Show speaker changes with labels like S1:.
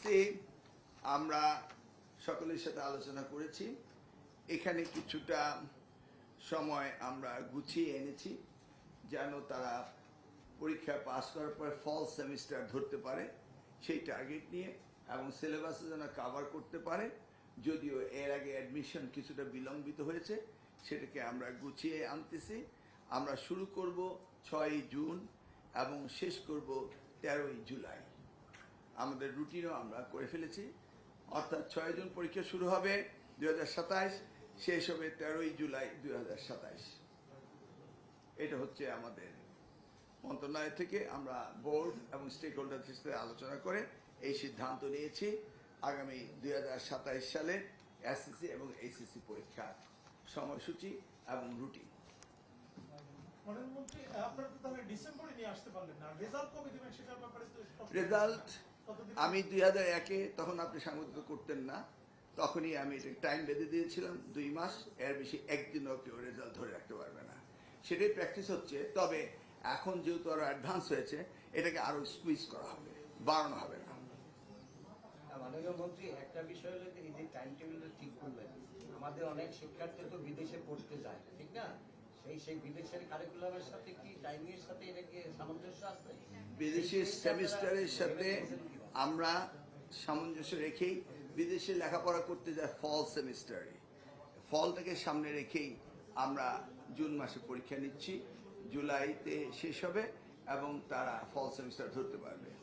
S1: SSC আমরা সকলের সাথে আলোচনা করেছি। এখানে কিছুটা সময় আমরা গুছিয়ে এনেছি যেন তারা পরীক্ষা পাস করার পর ফল সেমিস্টার ধরতে পারে সেই টার্গেট নিয়ে, এবং সিলেবাসে যেন কভার করতে পারে। যদিও এর আগে অ্যাডমিশন কিছুটা বিলম্বিত হয়েছে, সেটাকে আমরা গুছিয়ে আনতেছি। আমরা শুরু করব 6ই জুন এবং শেষ করব 13ই জুলাই। আমাদের রুটিনও আমরা করে ফেলেছি, অর্থাৎ 6 জুন পরীক্ষা শুরু হবে 2027, শেষ হবে 13ই জুলাই 2027। এটা হচ্ছে আমাদের মন্ত্রণালয় থেকে আমরা বোর্ড এবং স্টেক হোল্ডারদের সাথে আলোচনা করে এই সিদ্ধান্ত নিয়েছি আগামী 2027 সালে এসএসসি এবং এইচএসসি পরীক্ষার সময়সূচি এবং রুটিন। রেজাল্ট আমি 2001-এ, তখন আপনি সাংবাদিকতা করতেন না, তখনই আমি টাইম বেঁধে দিয়েছিলাম 2 মাস, এর বেশি একদিনও কেউ রেজাল্ট ধরে রাখতে পারবে না। সেটাই প্র্যাকটিস হচ্ছে। তবে এখন যেহেতু আরো অ্যাডভান্স হয়েছে, এটাকে আরো স্কুইজ করা হবে, বাড়ানো হবে না।
S2: মাননীয় মন্ত্রী, একটা বিষয় হলো এই যে টাইম টেবিলটা ঠিক করলেন, আমাদের অনেক শিক্ষার্থী তো বিদেশে পড়তে যায়, ঠিক না? সেই বিদেশের কারিকুলামের সাথে কি টাইমের সাথে এটা কি সামঞ্জস্য আছে?
S1: বিদেশি সেমিস্টারের সাথে আমরা সামঞ্জস্য রেখেই বিদেশে লেখাপড়া করতে যায় ফল সেমিস্টারে। ফলটাকে সামনে রেখেই আমরা জুন মাসে পরীক্ষা নিচ্ছি, জুলাইতে শেষ হবে এবং তারা ফল সেমিস্টার ধরতে পারবে।